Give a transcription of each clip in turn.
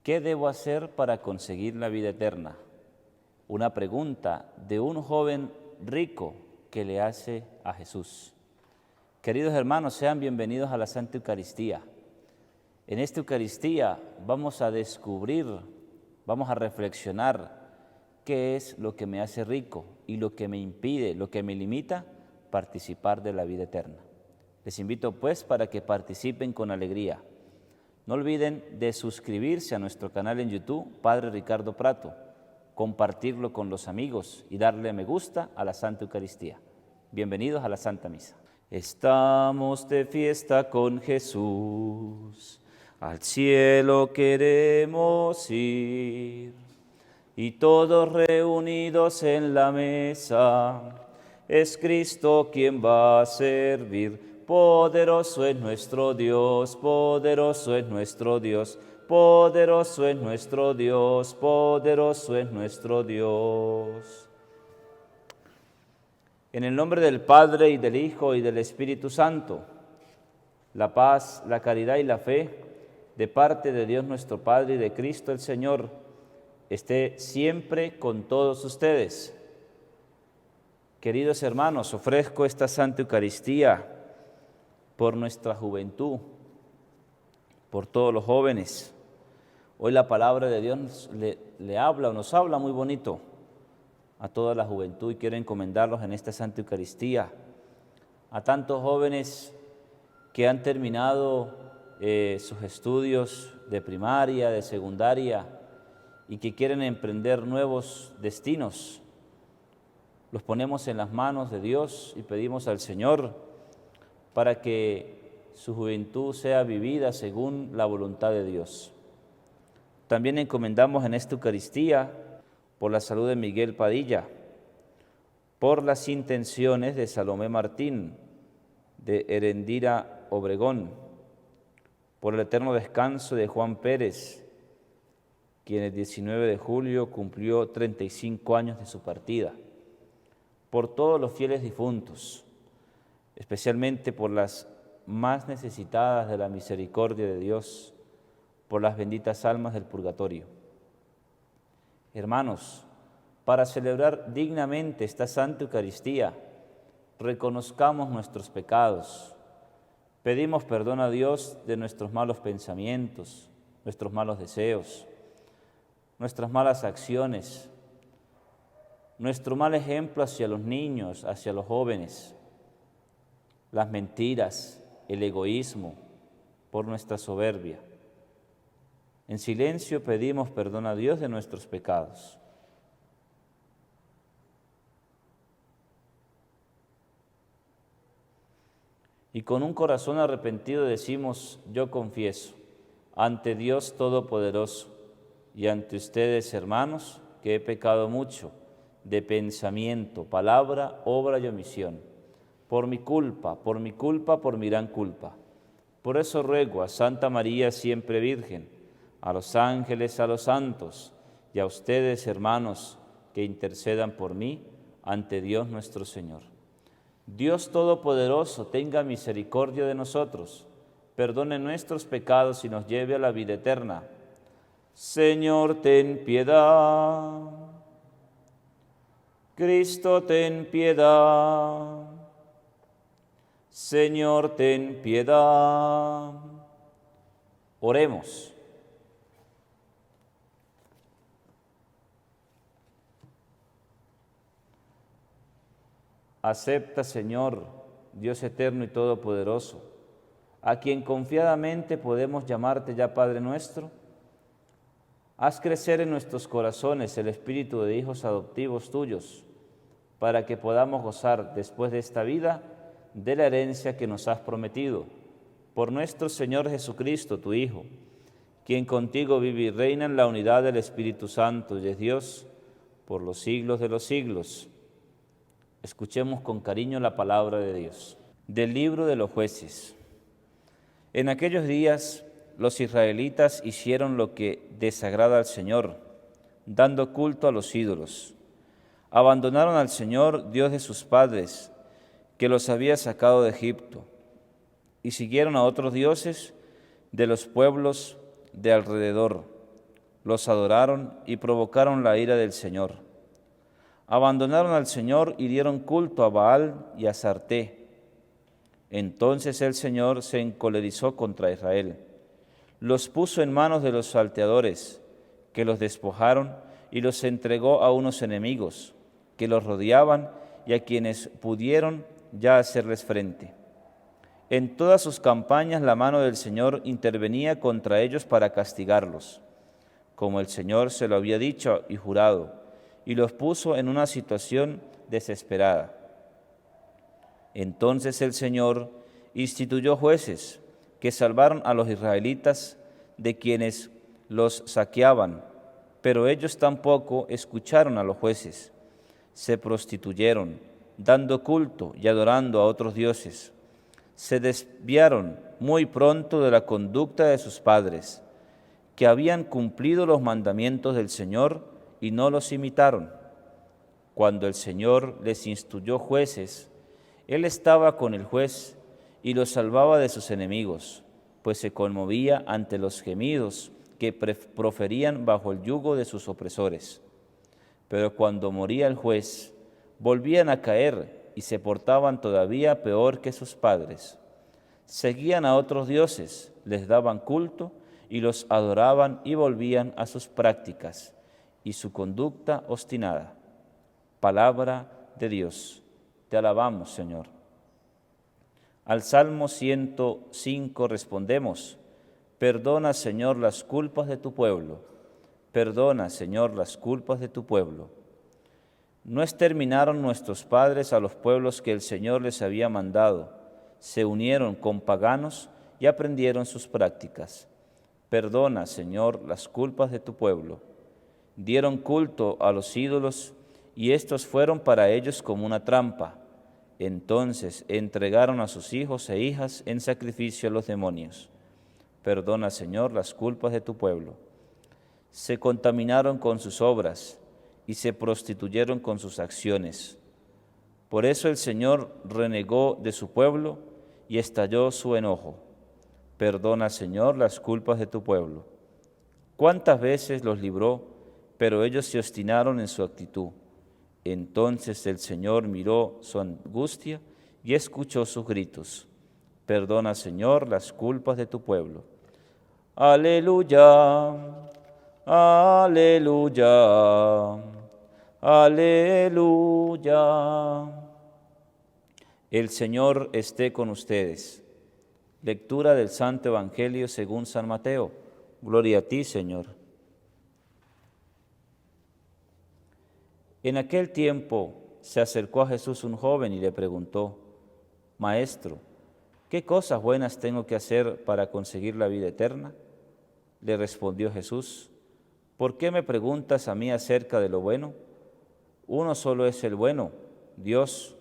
¿Qué debo hacer para conseguir la vida eterna? Una pregunta de un joven rico que le hace a Jesús. Queridos hermanos, sean bienvenidos a la Santa Eucaristía. En esta Eucaristía vamos a descubrir, vamos a reflexionar qué es lo que me hace rico y lo que me impide, lo que me limita participar de la vida eterna. Les invito pues para que participen con alegría. No olviden de suscribirse a nuestro canal en YouTube, Padre Ricardo Prato, compartirlo con los amigos y darle me gusta a la Santa Eucaristía. Bienvenidos a la Santa Misa. Estamos de fiesta con Jesús, al cielo queremos ir, y todos reunidos en la mesa, es Cristo quien va a servir. Poderoso es nuestro Dios, poderoso es nuestro Dios, poderoso es nuestro Dios, poderoso es nuestro Dios. En el nombre del Padre, y del Hijo, y del Espíritu Santo, la paz, la caridad y la fe, de parte de Dios nuestro Padre y de Cristo el Señor, esté siempre con todos ustedes. Queridos hermanos, ofrezco esta Santa Eucaristía por nuestra juventud, por todos los jóvenes. Hoy la palabra de Dios nos habla muy bonito a toda la juventud y quiero encomendarlos en esta Santa Eucaristía. A tantos jóvenes que han terminado sus estudios de primaria, de secundaria y que quieren emprender nuevos destinos. Los ponemos en las manos de Dios y pedimos al Señor para que su juventud sea vivida según la voluntad de Dios. También encomendamos en esta Eucaristía por la salud de Miguel Padilla, por las intenciones de Salomé Martín, de Erendira Obregón, por el eterno descanso de Juan Pérez, quien el 19 de julio cumplió 35 años de su partida, por todos los fieles difuntos, especialmente por las más necesitadas de la misericordia de Dios, por las benditas almas del purgatorio. Hermanos, para celebrar dignamente esta Santa Eucaristía, reconozcamos nuestros pecados, pedimos perdón a Dios de nuestros malos pensamientos, nuestros malos deseos, nuestras malas acciones, nuestro mal ejemplo hacia los niños, hacia los jóvenes, las mentiras, el egoísmo, por nuestra soberbia. En silencio pedimos perdón a Dios de nuestros pecados. Y con un corazón arrepentido decimos, yo confieso, ante Dios Todopoderoso y ante ustedes, hermanos, que he pecado mucho de pensamiento, palabra, obra y omisión. Por mi culpa, por mi gran culpa. Por eso ruego a Santa María siempre Virgen, a los ángeles, a los santos, y a ustedes, hermanos, que intercedan por mí ante Dios nuestro Señor. Dios Todopoderoso tenga misericordia de nosotros, perdone nuestros pecados y nos lleve a la vida eterna. Señor, ten piedad. Cristo, ten piedad. Señor, ten piedad. Oremos. Acepta, Señor, Dios eterno y todopoderoso, a quien confiadamente podemos llamarte ya Padre nuestro. Haz crecer en nuestros corazones el espíritu de hijos adoptivos tuyos, para que podamos gozar después de esta vida de la herencia que nos has prometido, por nuestro Señor Jesucristo, tu Hijo, quien contigo vive y reina en la unidad del Espíritu Santo y es Dios por los siglos de los siglos. Escuchemos con cariño la palabra de Dios. Del libro de los Jueces. En aquellos días los israelitas hicieron lo que desagrada al Señor, dando culto a los ídolos. Abandonaron al Señor, Dios de sus padres, que los había sacado de Egipto, y siguieron a otros dioses de los pueblos de alrededor, los adoraron y provocaron la ira del Señor. Abandonaron al Señor y dieron culto a Baal y a Sarté. Entonces el Señor se encolerizó contra Israel. Los puso en manos de los salteadores, que los despojaron y los entregó a unos enemigos, que los rodeaban y a quienes pudieron ya hacerles frente. En todas sus campañas la mano del Señor intervenía contra ellos para castigarlos, como el Señor se lo había dicho y jurado, y los puso en una situación desesperada. Entonces el Señor instituyó jueces que salvaron a los israelitas de quienes los saqueaban, pero ellos tampoco escucharon a los jueces. Se prostituyeron, dando culto y adorando a otros dioses. Se desviaron muy pronto de la conducta de sus padres, que habían cumplido los mandamientos del Señor y no los imitaron. Cuando el Señor les instituyó jueces, Él estaba con el juez y los salvaba de sus enemigos, pues se conmovía ante los gemidos que proferían bajo el yugo de sus opresores. Pero cuando moría el juez, volvían a caer y se portaban todavía peor que sus padres. Seguían a otros dioses, les daban culto y los adoraban y volvían a sus prácticas y su conducta obstinada. Palabra de Dios. Te alabamos, Señor. Al Salmo 105 respondemos: perdona, Señor, las culpas de tu pueblo. Perdona, Señor, las culpas de tu pueblo. No exterminaron nuestros padres a los pueblos que el Señor les había mandado. Se unieron con paganos y aprendieron sus prácticas. Perdona, Señor, las culpas de tu pueblo. Dieron culto a los ídolos y estos fueron para ellos como una trampa. Entonces entregaron a sus hijos e hijas en sacrificio a los demonios. Perdona, Señor, las culpas de tu pueblo. Se contaminaron con sus obras y se prostituyeron con sus acciones. Por eso el Señor renegó de su pueblo y estalló su enojo. Perdona, Señor, las culpas de tu pueblo. ¿Cuántas veces los libró, pero ellos se obstinaron en su actitud? Entonces el Señor miró su angustia y escuchó sus gritos. Perdona, Señor, las culpas de tu pueblo. Aleluya, aleluya, aleluya. El Señor esté con ustedes. Lectura del Santo Evangelio según San Mateo. Gloria a ti, Señor. En aquel tiempo se acercó a Jesús un joven y le preguntó: Maestro, ¿qué cosas buenas tengo que hacer para conseguir la vida eterna? Le respondió Jesús: ¿por qué me preguntas a mí acerca de lo bueno? Uno solo es el bueno, Dios.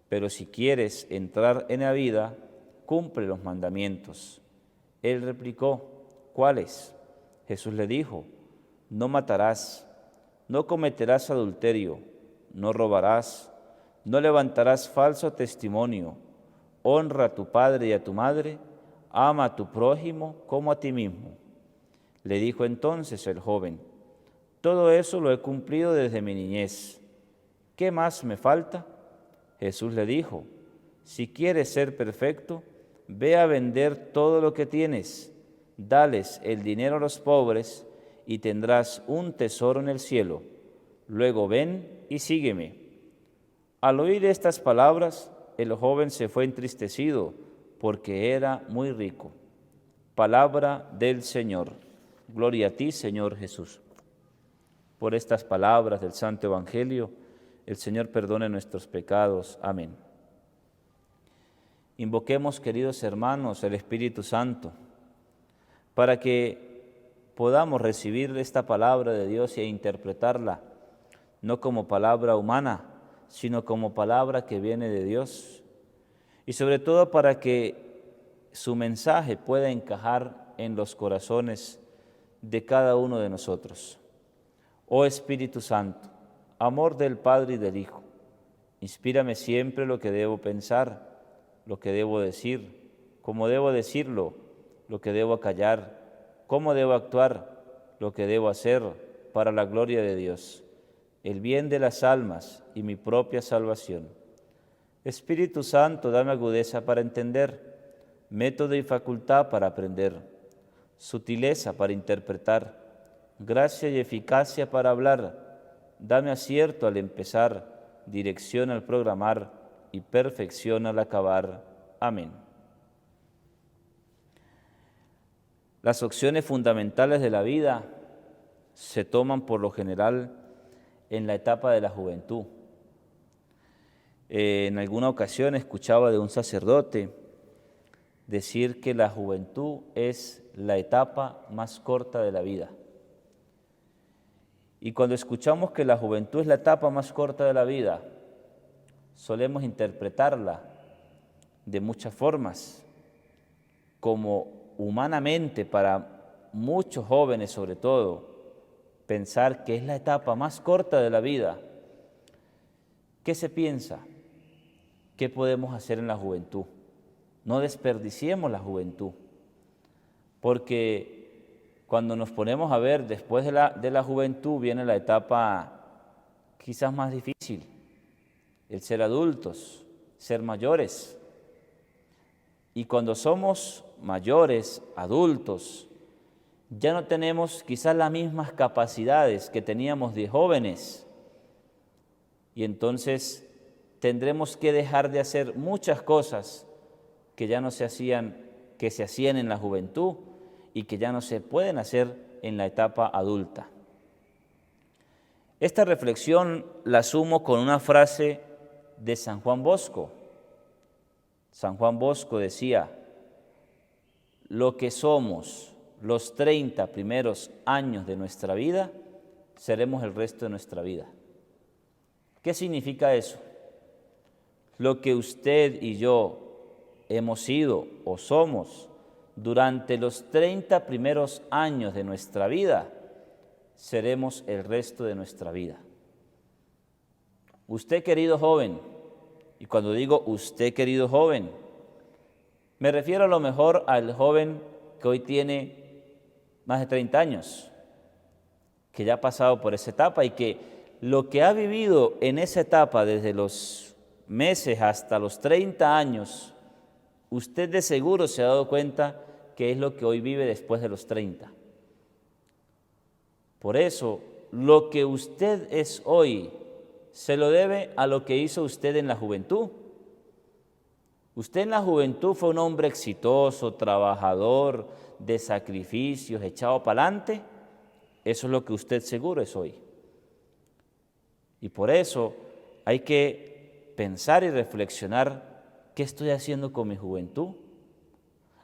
Pero si quieres entrar en la vida, cumple los mandamientos. Él replicó: ¿cuáles? Jesús le dijo: no matarás, no cometerás adulterio, no robarás, no levantarás falso testimonio, honra a tu padre y a tu madre, ama a tu prójimo como a ti mismo. Le dijo entonces el joven: todo eso lo he cumplido desde mi niñez. ¿Qué más me falta? Jesús le dijo: si quieres ser perfecto, ve a vender todo lo que tienes, dales el dinero a los pobres y tendrás un tesoro en el cielo. Luego ven y sígueme. Al oír estas palabras, el joven se fue entristecido porque era muy rico. Palabra del Señor. Gloria a ti, Señor Jesús. Por estas palabras del Santo Evangelio, el Señor perdone nuestros pecados. Amén. Invoquemos, queridos hermanos, el Espíritu Santo, para que podamos recibir esta palabra de Dios e interpretarla, no como palabra humana, sino como palabra que viene de Dios, y sobre todo para que su mensaje pueda encajar en los corazones de cada uno de nosotros. Oh Espíritu Santo, amor del Padre y del Hijo, inspírame siempre lo que debo pensar, lo que debo decir, cómo debo decirlo, lo que debo callar, cómo debo actuar, lo que debo hacer para la gloria de Dios, el bien de las almas y mi propia salvación. Espíritu Santo, dame agudeza para entender, método y facultad para aprender, sutileza para interpretar, gracia y eficacia para hablar. Dame acierto al empezar, dirección al programar y perfección al acabar. Amén. Las opciones fundamentales de la vida se toman por lo general en la etapa de la juventud. En alguna ocasión escuchaba de un sacerdote decir que la juventud es la etapa más corta de la vida. Y cuando escuchamos que la juventud es la etapa más corta de la vida, solemos interpretarla de muchas formas, como humanamente para muchos jóvenes sobre todo, pensar que es la etapa más corta de la vida. ¿Qué se piensa? ¿Qué podemos hacer en la juventud? No desperdiciemos la juventud, porque cuando nos ponemos a ver después de la juventud viene la etapa quizás más difícil, el ser adultos, ser mayores. Y cuando somos mayores, adultos, ya no tenemos quizás las mismas capacidades que teníamos de jóvenes. Y entonces tendremos que dejar de hacer muchas cosas que ya no se hacían, que se hacían en la juventud y que ya no se pueden hacer en la etapa adulta. Esta reflexión la sumo con una frase de San Juan Bosco. San Juan Bosco decía: lo que somos los 30 primeros años de nuestra vida, seremos el resto de nuestra vida. ¿Qué significa eso? Lo que usted y yo hemos sido o somos durante los 30 primeros años de nuestra vida, seremos el resto de nuestra vida. Usted, querido joven, y cuando digo usted, querido joven, me refiero a lo mejor al joven que hoy tiene más de 30 años, que ya ha pasado por esa etapa y que lo que ha vivido en esa etapa desde los meses hasta los 30 años, usted de seguro se ha dado cuenta que es lo que hoy vive después de los 30. Por eso, lo que usted es hoy se lo debe a lo que hizo usted en la juventud. Usted en la juventud fue un hombre exitoso, trabajador, de sacrificios, echado para adelante. Eso es lo que usted seguro es hoy. Y por eso hay que pensar y reflexionar: ¿qué estoy haciendo con mi juventud?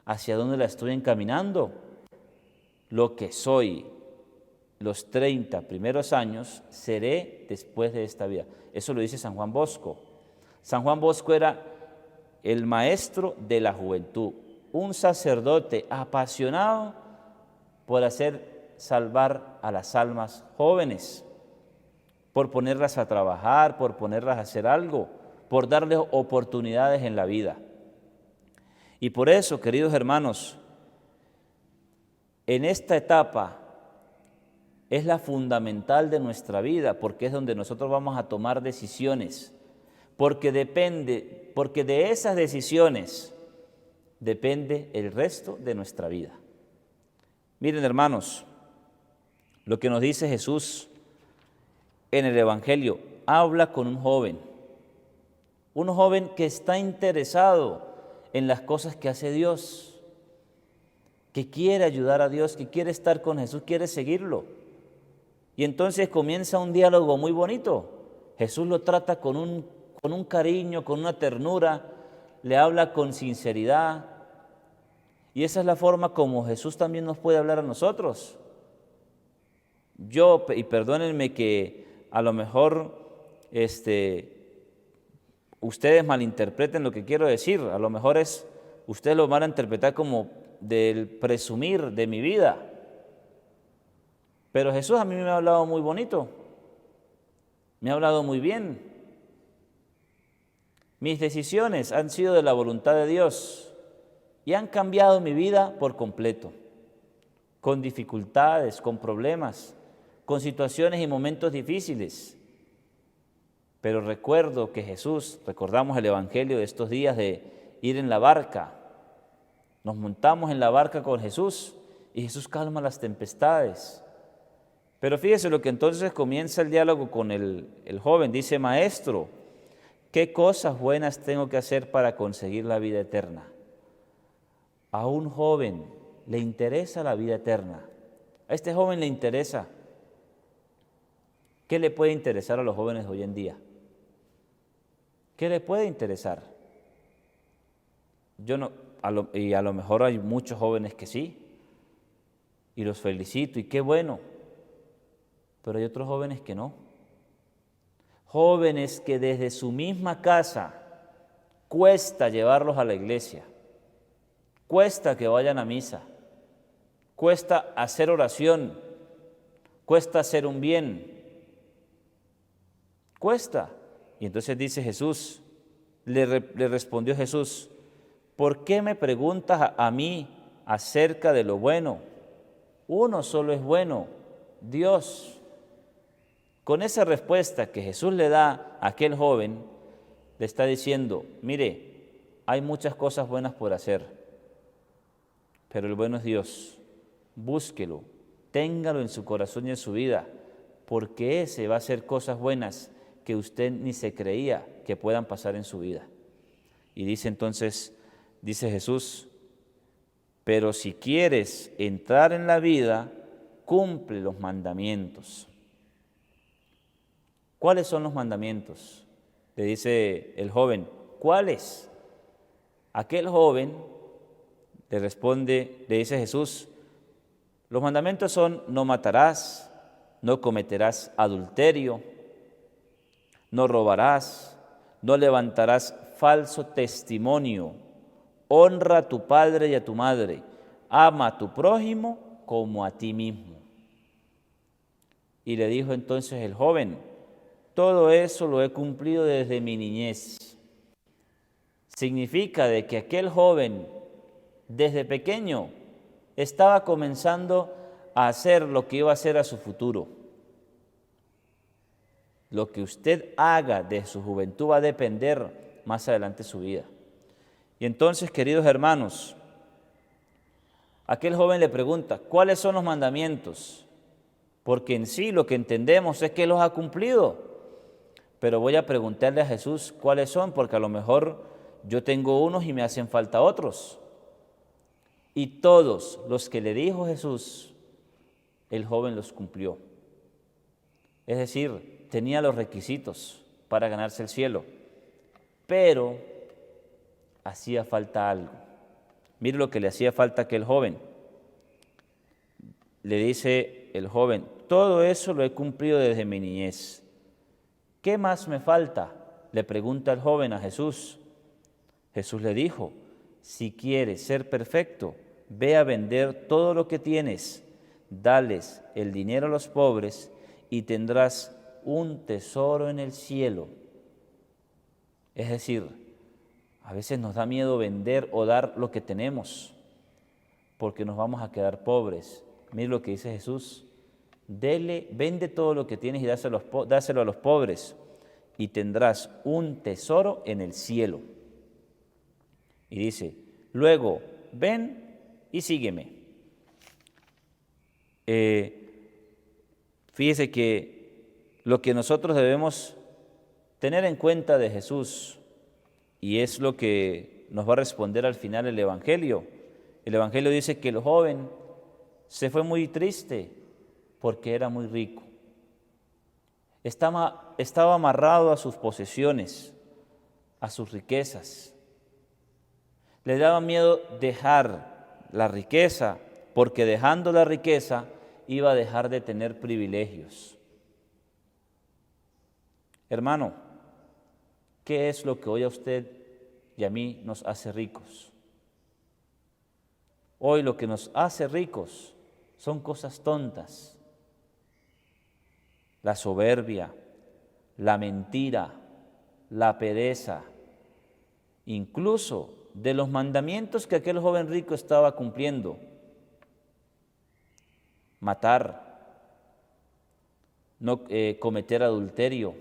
¿Hacia dónde la estoy encaminando? Lo que soy los 30 primeros años, seré después de esta vida. Eso lo dice San Juan Bosco. San Juan Bosco era el maestro de la juventud, un sacerdote apasionado por hacer salvar a las almas jóvenes, por ponerlas a trabajar, por ponerlas a hacer algo, por darles oportunidades en la vida. Y por eso, queridos hermanos, en esta etapa es la fundamental de nuestra vida, porque es donde nosotros vamos a tomar decisiones, porque de esas decisiones depende el resto de nuestra vida. Miren, hermanos, lo que nos dice Jesús en el Evangelio: habla con un joven que está interesado en las cosas que hace Dios, que quiere ayudar a Dios, que quiere estar con Jesús, quiere seguirlo. Y entonces comienza un diálogo muy bonito. Jesús lo trata con un cariño, con una ternura, le habla con sinceridad. Y esa es la forma como Jesús también nos puede hablar a nosotros. Y perdónenme que a lo mejor ustedes malinterpreten lo que quiero decir. A lo mejor ustedes lo van a interpretar como del presumir de mi vida. Pero Jesús a mí me ha hablado muy bonito, me ha hablado muy bien. Mis decisiones han sido de la voluntad de Dios y han cambiado mi vida por completo. con dificultades, con problemas, con situaciones y momentos difíciles. Pero recuerdo que recordamos el Evangelio de estos días de ir en la barca. Nos montamos en la barca con Jesús y Jesús calma las tempestades. Pero fíjese lo que entonces comienza el diálogo con el joven. Dice: Maestro, ¿qué cosas buenas tengo que hacer para conseguir la vida eterna? A un joven le interesa la vida eterna. A este joven le interesa. ¿Qué le puede interesar a los jóvenes hoy en día? ¿Qué le puede interesar? A lo mejor hay muchos jóvenes que sí, y los felicito, y qué bueno, pero hay otros jóvenes que no. Jóvenes que desde su misma casa cuesta llevarlos a la iglesia, cuesta que vayan a misa, cuesta hacer oración, cuesta hacer un bien, cuesta. Y entonces dice Jesús, le respondió Jesús: ¿por qué me preguntas a mí acerca de lo bueno? Uno solo es bueno, Dios. Con esa respuesta que Jesús le da a aquel joven, le está diciendo: mire, hay muchas cosas buenas por hacer, pero el bueno es Dios. Búsquelo, téngalo en su corazón y en su vida, porque ese va a hacer cosas buenas que usted ni se creía que puedan pasar en su vida. Y dice Jesús: pero si quieres entrar en la vida, cumple los mandamientos. ¿Cuáles son los mandamientos? Le dice el joven: ¿cuáles? Aquel joven le dice Jesús: los mandamientos son: no matarás, no cometerás adulterio, no robarás, no levantarás falso testimonio, honra a tu padre y a tu madre, ama a tu prójimo como a ti mismo. Y le dijo entonces el joven: todo eso lo he cumplido desde mi niñez. Significa de que aquel joven desde pequeño estaba comenzando a hacer lo que iba a hacer a su futuro. Lo que usted haga de su juventud va a depender más adelante de su vida. Y entonces, queridos hermanos, aquel joven le pregunta: ¿cuáles son los mandamientos? Porque en sí lo que entendemos es que los ha cumplido. Pero voy a preguntarle a Jesús cuáles son, porque a lo mejor yo tengo unos y me hacen falta otros. Y todos los que le dijo Jesús, el joven los cumplió. Es decir, tenía los requisitos para ganarse el cielo, pero hacía falta algo. Mire lo que le hacía falta a aquel joven. Le dice el joven: todo eso lo he cumplido desde mi niñez. ¿Qué más me falta?, le pregunta el joven a Jesús. Jesús le dijo: si quieres ser perfecto, ve a vender todo lo que tienes, dales el dinero a los pobres y tendrás un tesoro en el cielo. Es decir, a veces nos da miedo vender o dar lo que tenemos, porque nos vamos a quedar pobres. Mire lo que dice Jesús: vende todo lo que tienes y dáselo a los pobres, y tendrás un tesoro en el cielo. Y dice: luego, ven y sígueme. Fíjese que lo que nosotros debemos tener en cuenta de Jesús, y es lo que nos va a responder al final el Evangelio dice que el joven se fue muy triste porque era muy rico. Estaba amarrado a sus posesiones, a sus riquezas. Le daba miedo dejar la riqueza, porque dejando la riqueza iba a dejar de tener privilegios. Hermano, ¿qué es lo que hoy a usted y a mí nos hace ricos? Hoy lo que nos hace ricos son cosas tontas: la soberbia, la mentira, la pereza, incluso de los mandamientos que aquel joven rico estaba cumpliendo. matar, no cometer adulterio,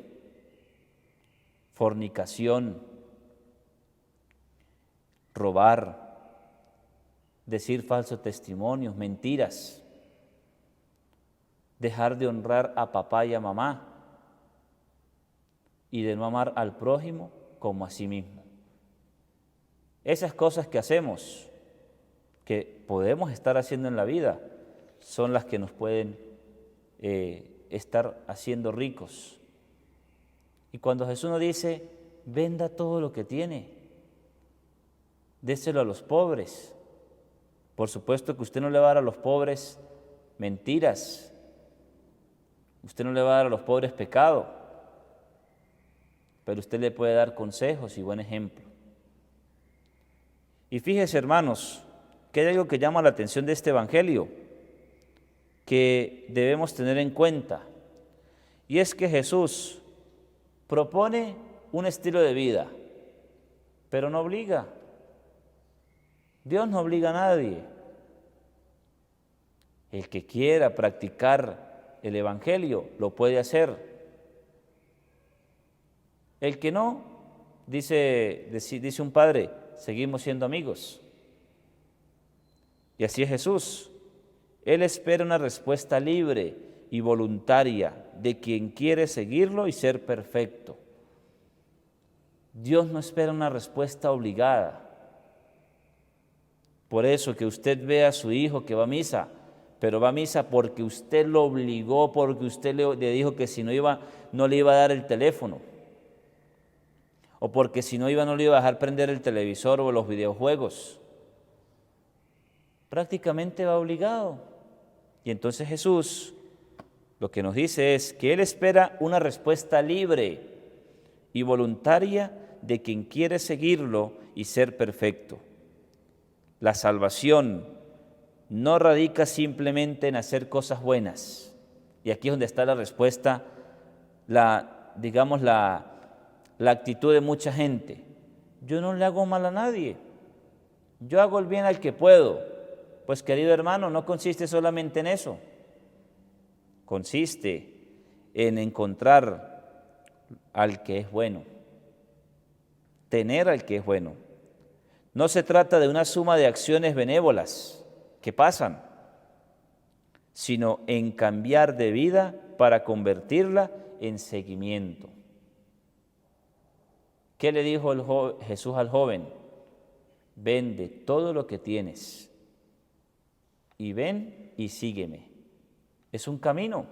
fornicación, robar, decir falsos testimonios, mentiras, dejar de honrar a papá y a mamá y de no amar al prójimo como a sí mismo. Esas cosas que hacemos, que podemos estar haciendo en la vida, son las que nos pueden estar haciendo ricos. Y cuando Jesús nos dice, venda todo lo que tiene, déselo a los pobres. Por supuesto que usted no le va a dar a los pobres mentiras, usted no le va a dar a los pobres pecado, pero usted le puede dar consejos y buen ejemplo. Y fíjese, hermanos, que hay algo que llama la atención de este evangelio, que debemos tener en cuenta, y es que Jesús propone un estilo de vida, pero no obliga. Dios no obliga a nadie. El que quiera practicar el evangelio lo puede hacer. El que no, dice un padre, seguimos siendo amigos. Y así es Jesús. Él espera una respuesta libre y voluntaria de quien quiere seguirlo y ser perfecto. Dios no espera una respuesta obligada. Por eso que usted ve a su hijo que va a misa, pero va a misa porque usted lo obligó, porque usted le dijo que si no iba, no le iba a dar el teléfono, o porque si no iba, no le iba a dejar prender el televisor o los videojuegos. Prácticamente va obligado. Y entonces Jesús lo que nos dice es que Él espera una respuesta libre y voluntaria de quien quiere seguirlo y ser perfecto. La salvación no radica simplemente en hacer cosas buenas. Y aquí es donde está la respuesta, la actitud de mucha gente. Yo no le hago mal a nadie, yo hago el bien al que puedo. Pues querido hermano, no consiste solamente en eso, consiste en encontrar al que es bueno, tener al que es bueno. No se trata de una suma de acciones benévolas que pasan, sino en cambiar de vida para convertirla en seguimiento. ¿Qué le dijo Jesús al joven? Vende todo lo que tienes y ven y sígueme. Es un camino.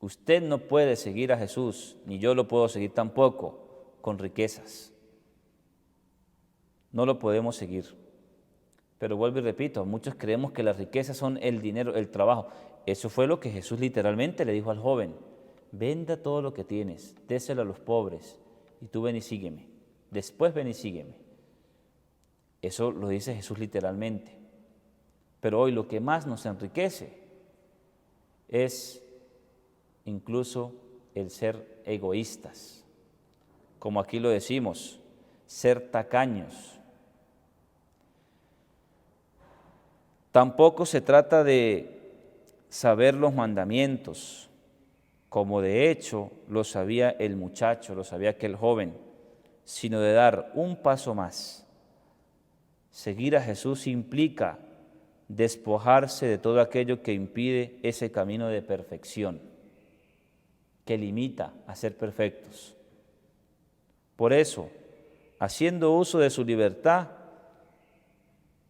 Usted no puede seguir a Jesús, ni yo lo puedo seguir tampoco, con riquezas. No lo podemos seguir. Pero vuelvo y repito, muchos creemos que las riquezas son el dinero, el trabajo. Eso fue lo que Jesús literalmente le dijo al joven. Venda todo lo que tienes, déselo a los pobres, y tú ven y sígueme. Después ven y sígueme. Eso lo dice Jesús literalmente. Pero hoy lo que más nos enriquece es incluso el ser egoístas. Como aquí lo decimos, ser tacaños. Tampoco se trata de saber los mandamientos, como de hecho lo sabía el muchacho, lo sabía aquel joven, sino de dar un paso más. Seguir a Jesús implica despojarse de todo aquello que impide ese camino de perfección, que limita a ser perfectos. Por eso, haciendo uso de su libertad,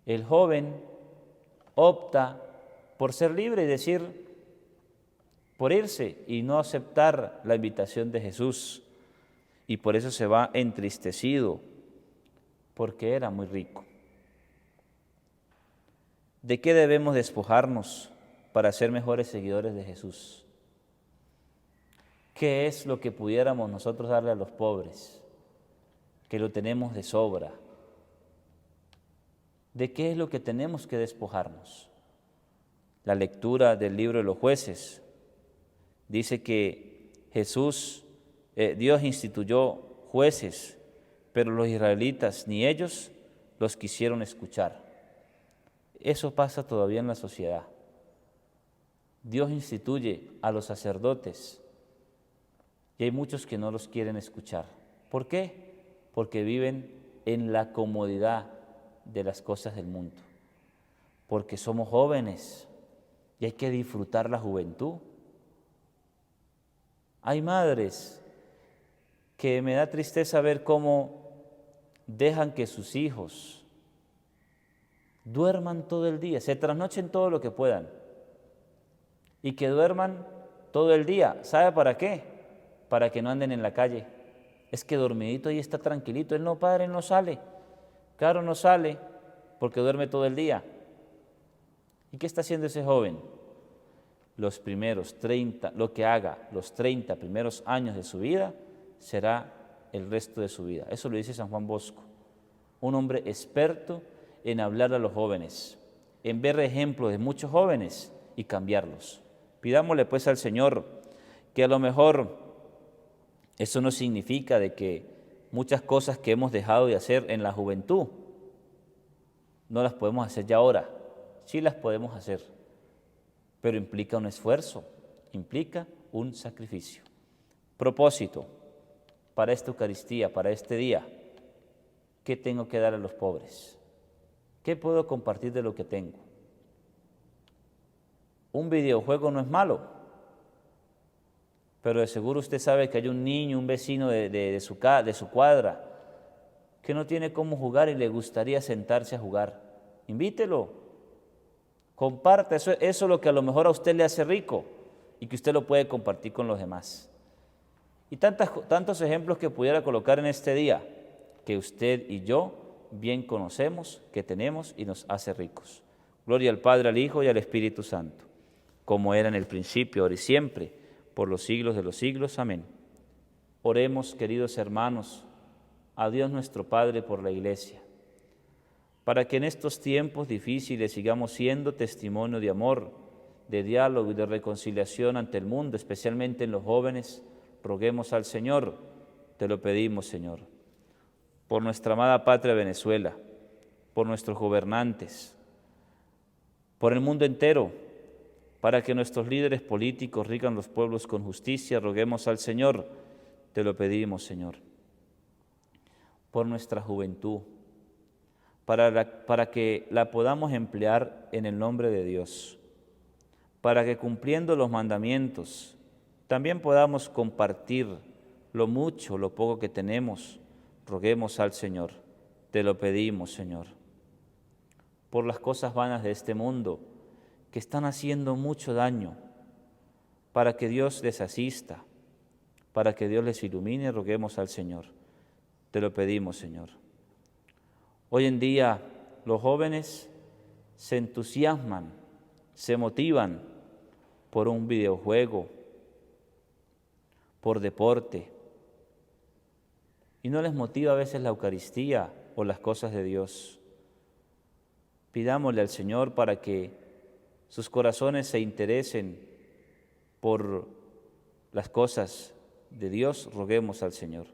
el joven opta por ser libre, es decir, por irse y no aceptar la invitación de Jesús, y por eso se va entristecido, porque era muy rico. ¿De qué debemos despojarnos para ser mejores seguidores de Jesús? ¿Qué es lo que pudiéramos nosotros darle a los pobres, que lo tenemos de sobra? ¿De qué es lo que tenemos que despojarnos? La lectura del libro de los Jueces dice que Dios instituyó jueces, pero los israelitas ni ellos los quisieron escuchar. eso pasa todavía en la sociedad. Dios instituye a los sacerdotes y hay muchos que no los quieren escuchar. ¿Por qué? Porque viven en la comodidad de las cosas del mundo. Porque somos jóvenes y hay que disfrutar la juventud. Hay madres que me da tristeza ver cómo dejan que sus hijos duerman todo el día, se trasnochen todo lo que puedan y que duerman todo el día. ¿Sabe para qué? Para que no anden en la calle. Es que dormidito ahí está tranquilito. Él no, padre, él no sale. Claro, no sale porque duerme todo el día. ¿Y qué está haciendo ese joven? Los primeros 30, lo que haga los 30 primeros años de su vida será el resto de su vida. Eso lo dice San Juan Bosco, un hombre experto en hablar a los jóvenes, en ver ejemplos de muchos jóvenes y cambiarlos. Pidámosle pues al Señor que a lo mejor eso no significa de que muchas cosas que hemos dejado de hacer en la juventud no las podemos hacer ya ahora. Sí las podemos hacer, pero implica un esfuerzo, implica un sacrificio. Propósito para esta Eucaristía, para este día: ¿qué tengo que dar a los pobres? ¿Qué puedo compartir de lo que tengo? Un videojuego no es malo, pero de seguro usted sabe que hay un niño, un vecino de su cuadra, que no tiene cómo jugar y le gustaría sentarse a jugar. Invítelo, comparta, eso es lo que a lo mejor a usted le hace rico y que usted lo puede compartir con los demás. Y tantos ejemplos que pudiera colocar en este día, que usted y yo bien conocemos, que tenemos y nos hace ricos. Gloria al Padre, al Hijo y al Espíritu Santo, como era en el principio, ahora y siempre, por los siglos de los siglos. Amén. Oremos, queridos hermanos, a Dios nuestro Padre por la Iglesia, para que en estos tiempos difíciles sigamos siendo testimonio de amor, de diálogo y de reconciliación ante el mundo, especialmente en los jóvenes. Roguemos al Señor, te lo pedimos, Señor, por nuestra amada patria Venezuela, por nuestros gobernantes, por el mundo entero, para que nuestros líderes políticos rijan los pueblos con justicia. Roguemos al Señor, te lo pedimos, Señor, por nuestra juventud, para que la podamos emplear en el nombre de Dios, para que cumpliendo los mandamientos también podamos compartir lo mucho, lo poco que tenemos. Roguemos al Señor, te lo pedimos, Señor, por las cosas vanas de este mundo que están haciendo mucho daño, para que Dios les asista, para que Dios les ilumine. Roguemos al Señor, te lo pedimos, Señor. Hoy en día los jóvenes se entusiasman, se motivan por un videojuego, por deporte, y no les motiva a veces la Eucaristía o las cosas de Dios. Pidámosle al Señor para que sus corazones se interesen por las cosas de Dios. Roguemos al Señor,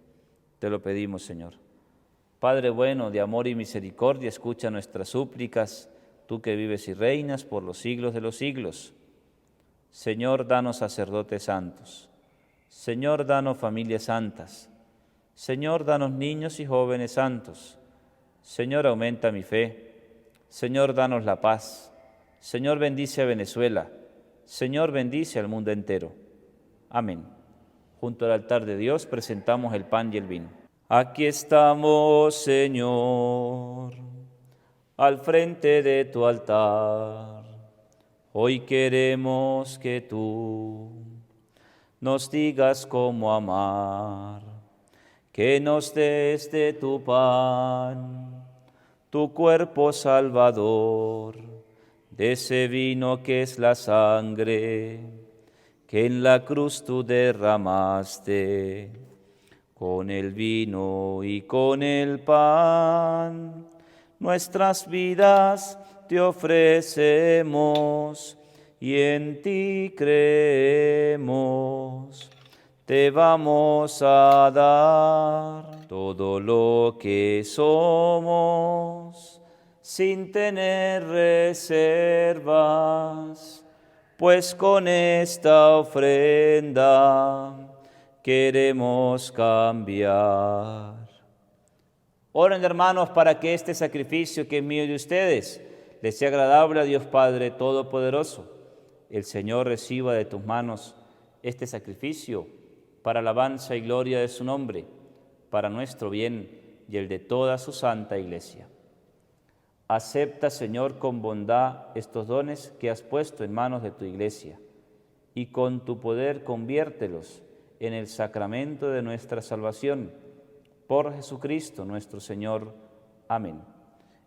te lo pedimos, Señor. Padre bueno, de amor y misericordia, escucha nuestras súplicas, tú que vives y reinas por los siglos de los siglos. Señor, danos sacerdotes santos. Señor, danos familias santas. Señor, danos niños y jóvenes santos. Señor, aumenta mi fe. Señor, danos la paz. Señor, bendice a Venezuela. Señor, bendice al mundo entero. Amén. Junto al altar de Dios presentamos el pan y el vino. Aquí estamos, Señor, al frente de tu altar. Hoy queremos que tú nos digas cómo amar, que nos des de tu pan, tu cuerpo salvador, de ese vino que es la sangre que en la cruz tú derramaste. Con el vino y con el pan, nuestras vidas te ofrecemos y en ti creemos. Te vamos a dar todo lo que somos, sin tener reservas, pues con esta ofrenda queremos cambiar. Oren, hermanos, para que este sacrificio que es mío y de ustedes les sea agradable a Dios Padre Todopoderoso. El Señor reciba de tus manos este sacrificio para alabanza y gloria de su nombre, para nuestro bien y el de toda su santa Iglesia. Acepta, Señor, con bondad estos dones que has puesto en manos de tu Iglesia, y con tu poder conviértelos en el sacramento de nuestra salvación. Por Jesucristo nuestro Señor. Amén.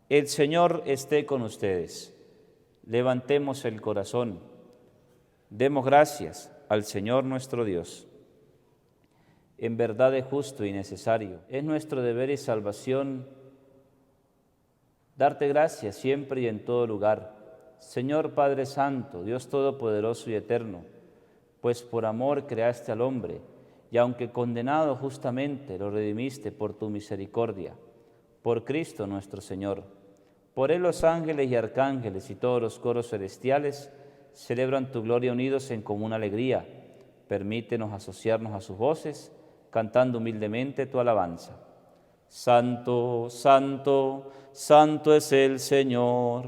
El Señor esté con ustedes. Levantemos el corazón. Demos gracias al Señor nuestro Dios. En verdad es justo y necesario. Es nuestro deber y salvación darte gracias siempre y en todo lugar. Señor Padre Santo, Dios Todopoderoso y Eterno, pues por amor creaste al hombre, y aunque condenado justamente, lo redimiste por tu misericordia. Por Cristo nuestro Señor. Por Él los ángeles y arcángeles y todos los coros celestiales celebran tu gloria unidos en común alegría. Permítenos asociarnos a sus voces, cantando humildemente tu alabanza. Santo, santo, santo es el Señor,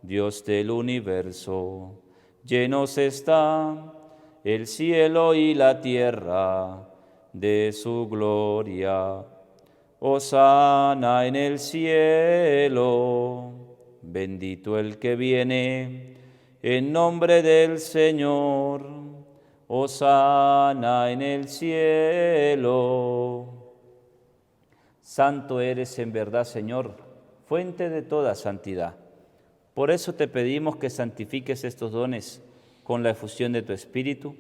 Dios del universo. Llenos está el cielo y la tierra de su gloria. Hosana en el cielo, bendito el que viene en nombre del Señor. Hosana en el cielo. Santo eres en verdad, Señor, fuente de toda santidad. Por eso te pedimos que santifiques estos dones con la efusión de tu Espíritu,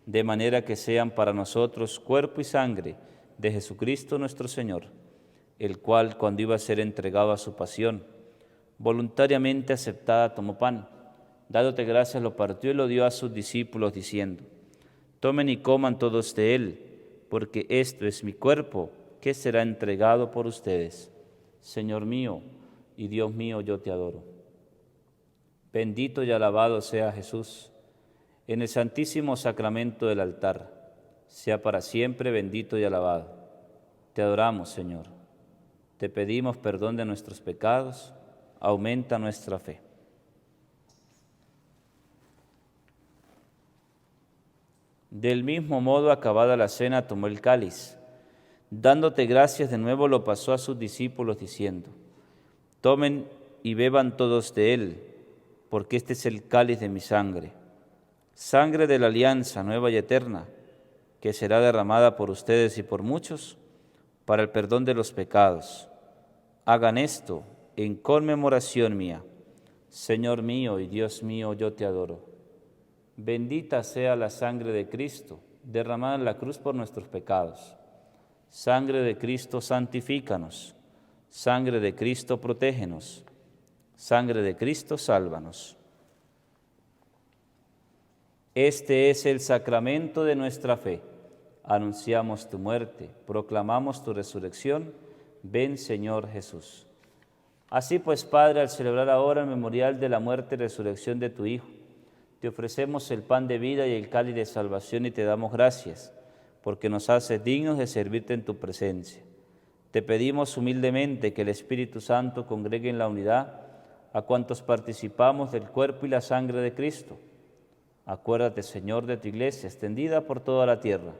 de manera que sean para nosotros cuerpo y sangre de Jesucristo nuestro Señor, el cual, cuando iba a ser entregado a su pasión, voluntariamente aceptada tomó pan, dándote gracias lo partió y lo dio a sus discípulos, diciendo: tomen y coman todos de él, porque esto es mi cuerpo, que será entregado por ustedes. Señor mío y Dios mío, yo te adoro. Bendito y alabado sea Jesús en el santísimo sacramento del altar. Sea para siempre bendito y alabado. Te adoramos, Señor. Te pedimos perdón de nuestros pecados. Aumenta nuestra fe. Del mismo modo, acabada la cena, tomó el cáliz. Dándote gracias de nuevo, lo pasó a sus discípulos, diciendo: tomen y beban todos de él, porque este es el cáliz de mi sangre, sangre de la alianza nueva y eterna, que será derramada por ustedes y por muchos para el perdón de los pecados. Hagan esto en conmemoración mía. Señor mío y Dios mío, yo te adoro. Bendita sea la sangre de Cristo, derramada en la cruz por nuestros pecados. Sangre de Cristo, santifícanos. Sangre de Cristo, protégenos. Sangre de Cristo, sálvanos. Este es el sacramento de nuestra fe. Anunciamos tu muerte, proclamamos tu resurrección. Ven, Señor Jesús. Así pues, Padre, al celebrar ahora el memorial de la muerte y resurrección de tu Hijo, te ofrecemos el pan de vida y el cáliz de salvación y te damos gracias, porque nos haces dignos de servirte en tu presencia. Te pedimos humildemente que el Espíritu Santo congregue en la unidad a cuantos participamos del cuerpo y la sangre de Cristo. Acuérdate, Señor, de tu Iglesia, extendida por toda la tierra,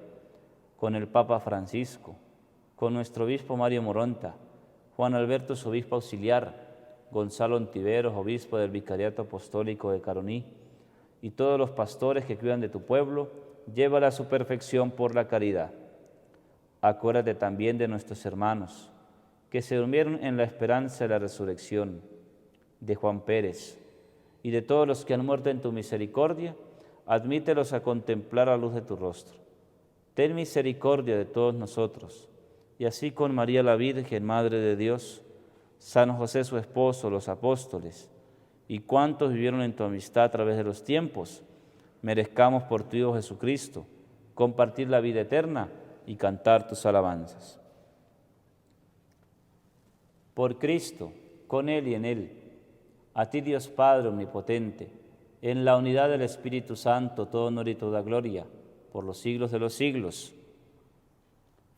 con el Papa Francisco, con nuestro obispo Mario Moronta, Juan Alberto, su obispo auxiliar, Gonzalo Ontiveros, obispo del Vicariato Apostólico de Caroní, y todos los pastores que cuidan de tu pueblo, llévala a su perfección por la caridad. Acuérdate también de nuestros hermanos, que se durmieron en la esperanza de la resurrección, de Juan Pérez, y de todos los que han muerto en tu misericordia, admítelos a contemplar la luz de tu rostro. Ten misericordia de todos nosotros, y así con María la Virgen, Madre de Dios, San José su esposo, los apóstoles, y cuantos vivieron en tu amistad a través de los tiempos, merezcamos por tu Hijo Jesucristo compartir la vida eterna y cantar tus alabanzas. Por Cristo, con Él y en Él, A ti, Dios Padre omnipotente, en la unidad del Espíritu Santo, todo honor y toda gloria, por los siglos de los siglos.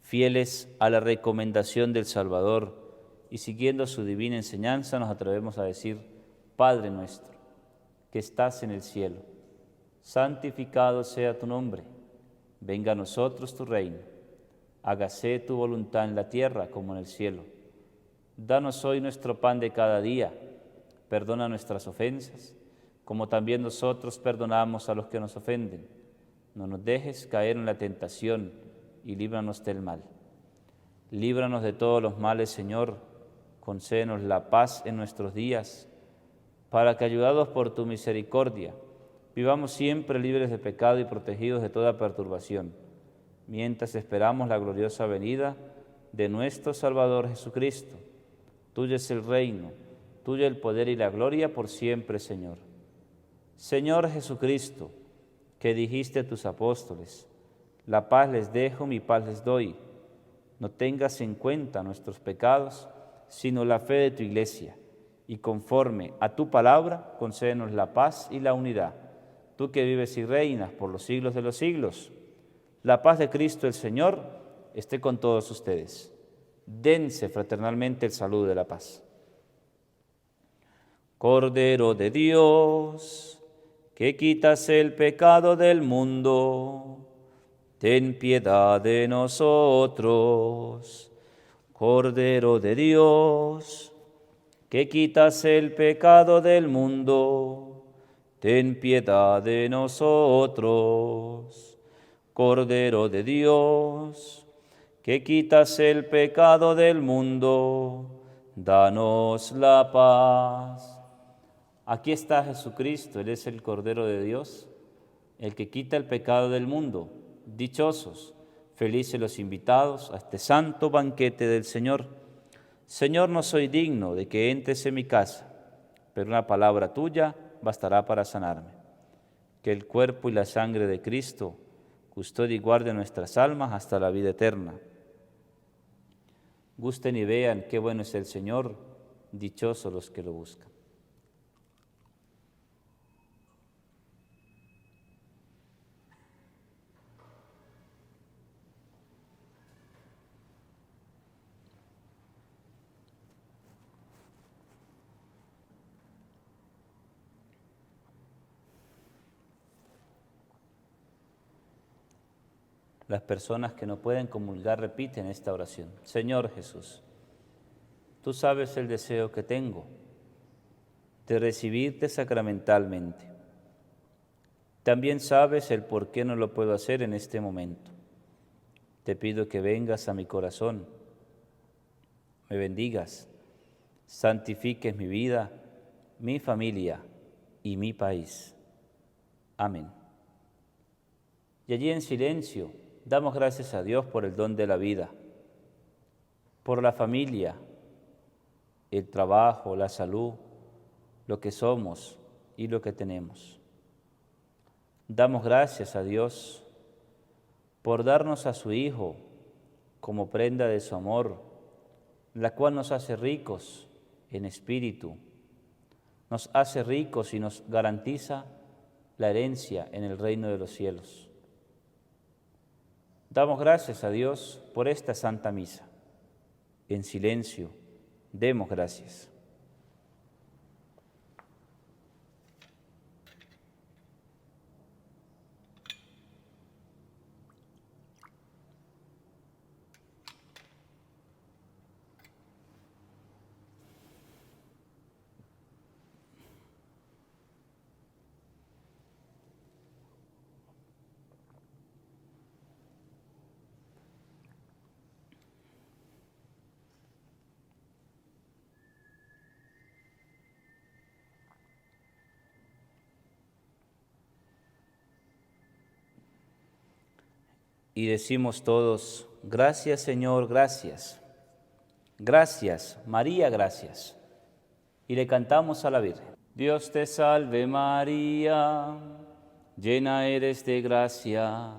Fieles a la recomendación del Salvador y siguiendo su divina enseñanza, nos atrevemos a decir: Padre nuestro, que estás en el cielo, santificado sea tu nombre. Venga a nosotros tu reino. Hágase tu voluntad en la tierra como en el cielo. Danos hoy nuestro pan de cada día. Perdona nuestras ofensas, como también nosotros perdonamos a los que nos ofenden. No nos dejes caer en la tentación y líbranos del mal. Líbranos de todos los males, Señor. Concédenos la paz en nuestros días, para que, ayudados por tu misericordia, vivamos siempre libres de pecado y protegidos de toda perturbación, mientras esperamos la gloriosa venida de nuestro Salvador Jesucristo. Tuyo es el reino, tuyo el poder y la gloria por siempre, Señor. Señor Jesucristo, que dijiste a tus apóstoles: la paz les dejo, mi paz les doy. No tengas en cuenta nuestros pecados, sino la fe de tu Iglesia, y conforme a tu palabra, concédenos la paz y la unidad. Tú que vives y reinas por los siglos de los siglos, la paz de Cristo el Señor esté con todos ustedes. Dense fraternalmente el saludo de la paz. Cordero de Dios, que quitas el pecado del mundo, ten piedad de nosotros. Cordero de Dios, que quitas el pecado del mundo, ten piedad de nosotros. Cordero de Dios, que quitas el pecado del mundo, danos la paz. Aquí está Jesucristo, Él es el Cordero de Dios, el que quita el pecado del mundo. Dichosos, felices los invitados a este santo banquete del Señor. Señor, no soy digno de que entres en mi casa, pero una palabra tuya bastará para sanarme. Que el cuerpo y la sangre de Cristo custodie y guarde nuestras almas hasta la vida eterna. Gusten y vean qué bueno es el Señor, dichosos los que lo buscan. Las personas que no pueden comulgar repiten esta oración. Señor Jesús, tú sabes el deseo que tengo de recibirte sacramentalmente. También sabes el por qué no lo puedo hacer en este momento. Te pido que vengas a mi corazón, me bendigas, santifiques mi vida, mi familia y mi país. Amén. Y allí en silencio damos gracias a Dios por el don de la vida, por la familia, el trabajo, la salud, lo que somos y lo que tenemos. Damos gracias a Dios por darnos a su Hijo como prenda de su amor, la cual nos hace ricos en espíritu, nos hace ricos y nos garantiza la herencia en el reino de los cielos. Damos gracias a Dios por esta Santa Misa. En silencio, demos gracias. Y decimos todos: gracias Señor, gracias. Gracias, María, gracias. Y le cantamos a la Virgen. Dios te salve María, llena eres de gracia,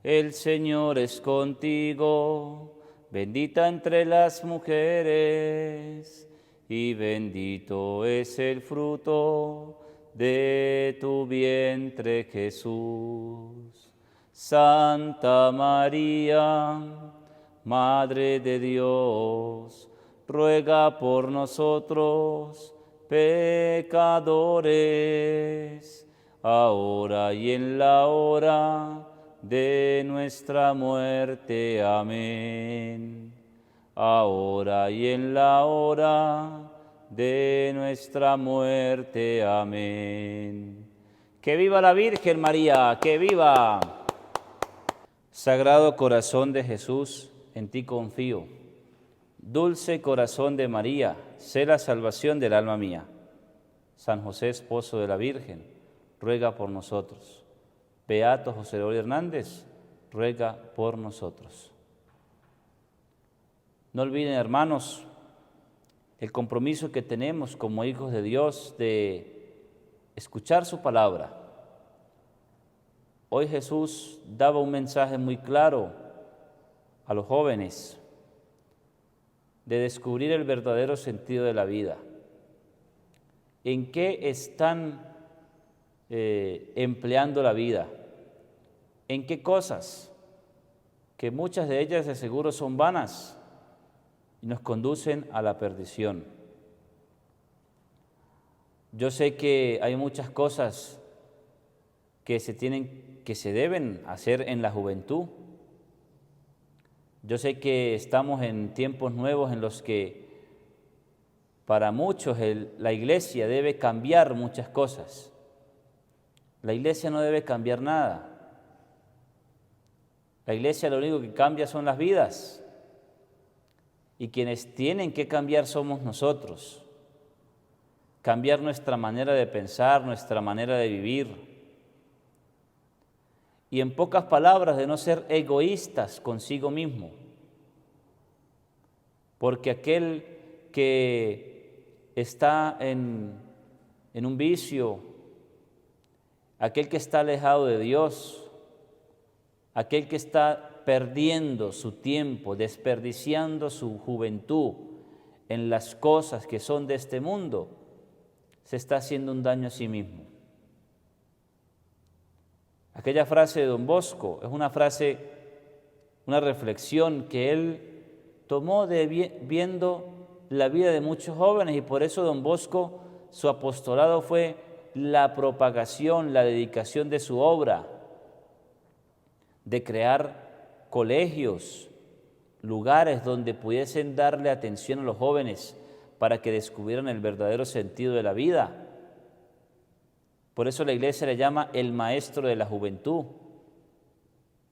el Señor es contigo, bendita entre las mujeres, y bendito es el fruto de tu vientre, Jesús. Santa María, Madre de Dios, ruega por nosotros, pecadores, ahora y en la hora de nuestra muerte. Amén. Ahora y en la hora de nuestra muerte. Amén. ¡Que viva la Virgen María! ¡Que viva! Sagrado corazón de Jesús, en ti confío. Dulce corazón de María, sé la salvación del alma mía. San José, esposo de la Virgen, ruega por nosotros. Beato José Gregorio Hernández, ruega por nosotros. No olviden, hermanos, el compromiso que tenemos como hijos de Dios de escuchar su palabra. Hoy Jesús daba un mensaje muy claro a los jóvenes de descubrir el verdadero sentido de la vida. ¿En qué están empleando la vida? ¿En qué cosas? Que muchas de ellas de seguro son vanas y nos conducen a la perdición. Yo sé que hay muchas cosas que se deben hacer en la juventud. Yo sé que estamos en tiempos nuevos en los que para muchos la iglesia debe cambiar muchas cosas. La iglesia no debe cambiar nada. La iglesia lo único que cambia son las vidas. Y quienes tienen que cambiar somos nosotros. Cambiar nuestra manera de pensar, nuestra manera de vivir. Y en pocas palabras, de no ser egoístas consigo mismo. Porque aquel que está en un vicio, aquel que está alejado de Dios, aquel que está perdiendo su tiempo, desperdiciando su juventud en las cosas que son de este mundo, se está haciendo un daño a sí mismo. Aquella frase de Don Bosco es una reflexión que él tomó viendo la vida de muchos jóvenes, y por eso Don Bosco, su apostolado fue la propagación, la dedicación de su obra, de crear colegios, lugares donde pudiesen darle atención a los jóvenes para que descubrieran el verdadero sentido de la vida. Por eso la iglesia le llama el maestro de la juventud,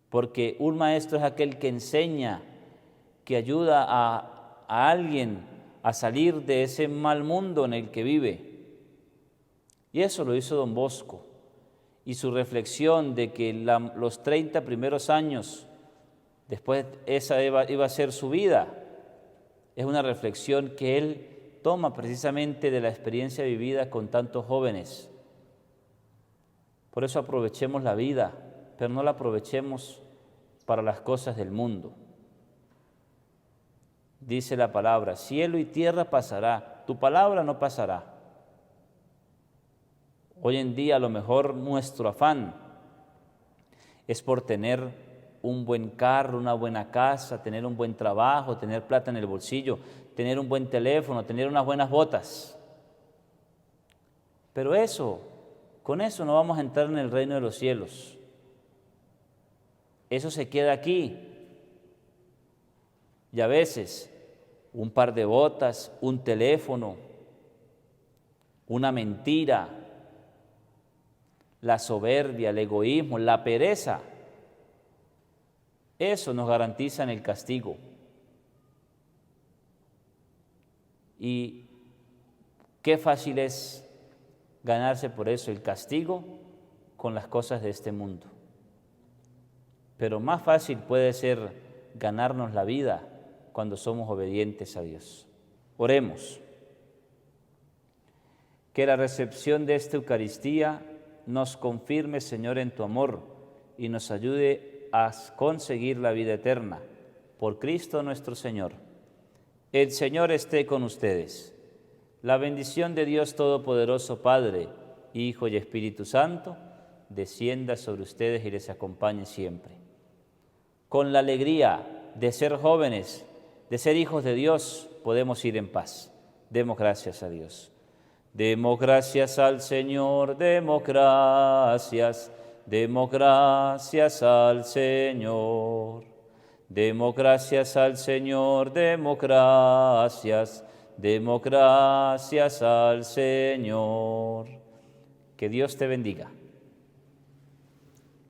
porque un maestro es aquel que enseña, que ayuda a alguien a salir de ese mal mundo en el que vive. Y eso lo hizo Don Bosco. Y su reflexión de que los 30 primeros años, después esa iba a ser su vida, es una reflexión que él toma precisamente de la experiencia vivida con tantos jóvenes. Por eso aprovechemos la vida, pero no la aprovechemos para las cosas del mundo. Dice la palabra, cielo y tierra pasará, tu palabra no pasará. Hoy en día a lo mejor nuestro afán es por tener un buen carro, una buena casa, tener un buen trabajo, tener plata en el bolsillo, tener un buen teléfono, tener unas buenas botas. Pero con eso no vamos a entrar en el reino de los cielos. Eso se queda aquí. Y a veces un par de botas, un teléfono, una mentira, la soberbia, el egoísmo, la pereza, eso nos garantiza el castigo. Y qué fácil es ganarse por eso el castigo con las cosas de este mundo. Pero más fácil puede ser ganarnos la vida cuando somos obedientes a Dios. Oremos. Que la recepción de esta Eucaristía nos confirme, Señor, en tu amor y nos ayude a conseguir la vida eterna. Por Cristo nuestro Señor. El Señor esté con ustedes. la bendición de Dios Todopoderoso, Padre, Hijo y Espíritu Santo, descienda sobre ustedes y les acompañe siempre. Con la alegría de ser jóvenes, de ser hijos de Dios, podemos ir en paz. Demos gracias a Dios. Demos gracias al Señor, demos gracias al Señor. Demos gracias al Señor, demos gracias al Señor. Que Dios te bendiga.